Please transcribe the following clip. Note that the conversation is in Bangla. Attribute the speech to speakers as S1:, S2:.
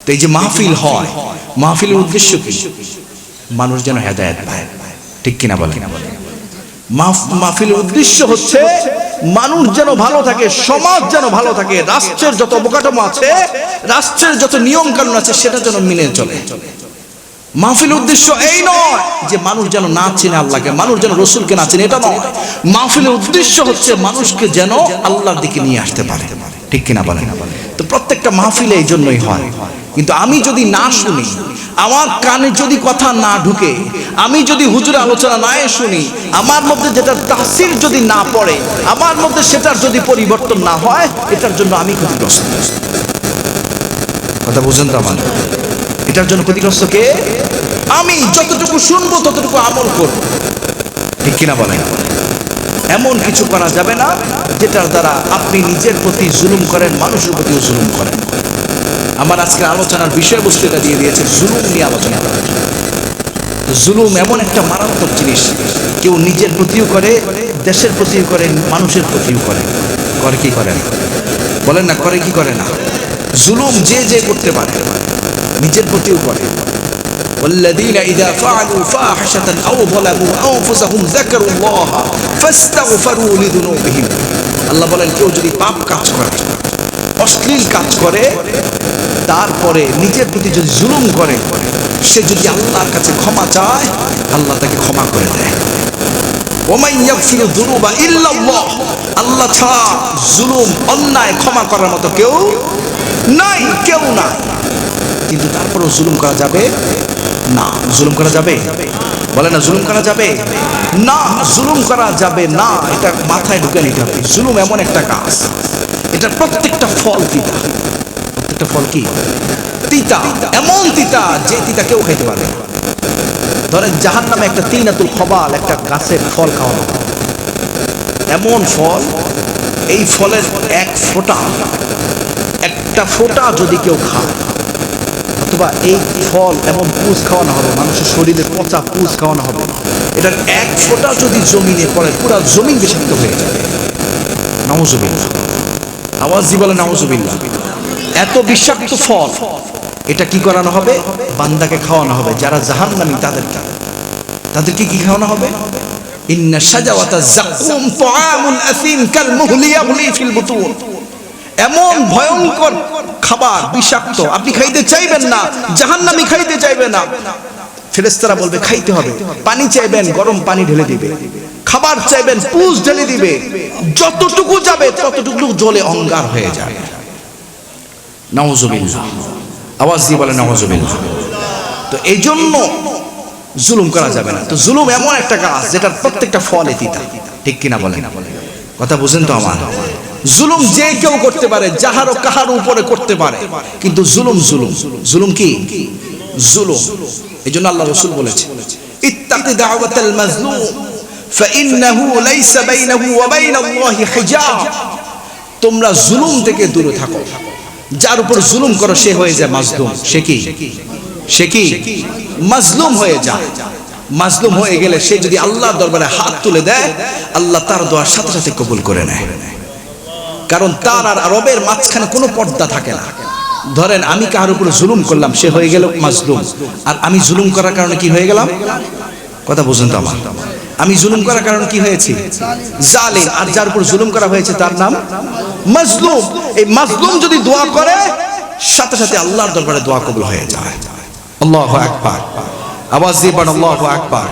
S1: তো এই যে মাহফিল হয়, মাহফিলের উদ্দেশ্য কি? মানুষ যেন হেদায়েত পায়, ঠিক কিনা বলেন? মাহফিলের উদ্দেশ্য হচ্ছে মানুষ যেন ভালো থাকে, সমাজ যেন ভালো থাকে, রাষ্ট্রের যত অবকাঠামো আছে, রাষ্ট্রের যত নিয়ম কানুন আছে সেটা যেন মেনে চলে। মাহফিলের উদ্দেশ্য এই নয় যে মানুষ যেন না চেনে আল্লাহকে, মানুষ যেন রসুলকে না চেনে, এটা নয়। মাহফিলের উদ্দেশ্য হচ্ছে মানুষকে যেন আল্লাহর দিকে নিয়ে আসতে পারে, ঠিক কিনা বলেন? তো প্রত্যেকটা মাহফিলে এই জন্যই হয়। কিন্তু আমি যদি না শুনি, আমার কানে যদি কথা না ঢুকে, আমি যদি হুজুরের আলোচনা না শুনি, আমার মধ্যে যেটা তাসির যদি না পড়ে, আমার মধ্যে সেটার যদি পরিবর্তন না হয়, এটার জন্য আমি ক্ষতিগ্রস্ত। কথা বুঝেন তো আমার? এটার জন্য ক্ষতিগ্রস্ত কে? আমি যতটুকু শুনবো ততটুকু আমল করব, ঠিক কিনা বলেন? এমন কিছু করা যাবে না যেটার দ্বারা আপনি নিজের প্রতি জুলুম করেন, মানুষের প্রতিও জুলুম করেন। আমার আজকের আলোচনার বিষয়বস্তু এটা দিয়ে দিয়েছে, জুলুম নিয়ে আলোচনা করা। জুলুম এমন একটা মারাত্মক জিনিস, কেউ নিজের প্রতিও করে, দেশের প্রতিও করে, মানুষের প্রতিও করে। করে কি করে না? বলেন না, করে কি করে না? জুলুম যে যে করতে পারে, নিজের প্রতিও করে। والذين إذا فعلوا فاحشة أو ظلموا أنفسهم ذكروا الله فاستغفروا لذنوبهم। আল্লাহ বলেন, কেউ যদি পাপ কাজ করে, অশ্লীল কাজ করে, তারপরে নিজের প্রতি যদি জুলুম করে, সে যদি আল্লাহর কাছে ক্ষমা চায়, আল্লাহ তাকে ক্ষমা করে দেয়। ওয়ামান ইয়াগফিরু যুনুবা ইল্লাল্লাহ, আল্লাহ ছাড়া জুলুম, অন্যায় ক্ষমা করার মতো কেউ নাই, কেউ নাই। কিন্তু তারপরেও জুলুম করা যাবে না। জুলুম করা যাবে? বলে না, জুলুম করা যাবে না, জুলুম করা যাবে না। এটা মাথায় ঢুকে নিতে হবে। জুলুম এমন একটা কাজ, এটা প্রত্যেকটা ফল তিতা। প্রত্যেকটা ফল কি? তিতা। এমন তিতা যে তিতা কেউ খাইতে পারে। ধরেন জাহান্নামে একটা তিনাতুল খবাল, একটা গাছের ফল খাওয়ানো, এমন ফল, এই ফলের একটা ফোঁটা যদি কেউ খায়, অথবা এই ফল এমন পুষ খাওয়ানো হবে, মানুষের শরীরে পচা পুষ খাওয়ানো হবে, এটার এক ফোঁটা যদি জমিনে পড়ে, পুরা জমিন বিষাক্ত হয়ে যাবে। নাউজুবিল্লাহ। আওয়াজ দিয়ে বলে নাউজুবিল্লাহ। এত বিষাক্ত ফল, এটা কি করানো হবে? বান্দাকে খাওয়ানো হবে। যারা জাহান্নামী তাদেরকে কি খাওয়ানো হবে? ইন্না শাজাওয়াতা যাকুম তুআমুল আসিম কাল মুহলি ইয়াগলি ফিল বুতুন। এমন ভয়ঙ্কর খাবার, বিষাক্ত, আপনি খাইতে চাইবেন না, জাহান্নামী খাইতে চাইবে না। ফেরেশতারা বলবে খাইতে হবে। পানি চাইবেন, গরম পানি ঢেলে দিবে। খাবার চাইবেন, পুষ ঢেলে দিবে। যতটুকু যাবে ততটুকু জ্বলে অঙ্গার হয়ে যাবে। নাউজুবিল্লাহ। আওয়াজ দিয়ে বলে নাউজুবিল্লাহ। তো এই জন্য জুলুম করা যাবে না। তো জুলুম এমন একটা কাজ যেটার প্রত্যেকটা ফলে তিতা, ঠিক কিনা বলেন? কথা বুঝেন তো আমার? জুলুম যে কেউ করতে পারে, যাহারও কাহার উপরে করতে পারে, কিন্তু জুলুম জুলুম জুলুম কি? জুলুম। এই জন্য আল্লাহ রাসূল বলেছে, ইত্তাকি দাওয়াতাল মাজলুম ফাইন্নাহু লাইসা বাইনাহু ওয়া বাইনাল্লাহি হিজাব। তোমরা জুলুম থেকে দূরে থাকো। যার উপর জুলুম করো সে হয়ে যায় মাজলুম। সে কি মাজলুম হয়ে যায়। মাজলুম হয়ে গেলে সে যদি আল্লাহর দরবারে হাত তুলে দেয়, আল্লাহ তার দোয়ার সাথে সাথে কবুল করে নেয়। কারণ তার আর রবের মাঝখানে কোনো পর্দা থাকে না। ধরেন আমি কার উপরে জুলুম করলাম, সে হয়ে গেল মাজলুম, আর আমি জুলুম করার কারণে কি হয়ে গেলাম? কথা বুঝুন তো আমার? আমি জুলুম করার কারণে কি হয়েছি? জালিম। আর যার উপর জুলুম করা হয়েছে তার নাম মাজলুম। এই মাজলুম যদি দোয়া করে, সাথে সাথে আল্লাহর দরবারে দোয়া কবুল হয়ে যায়। আল্লাহু আকবার। আওয়াজ দিয়ে বলেন আল্লাহু আকবার।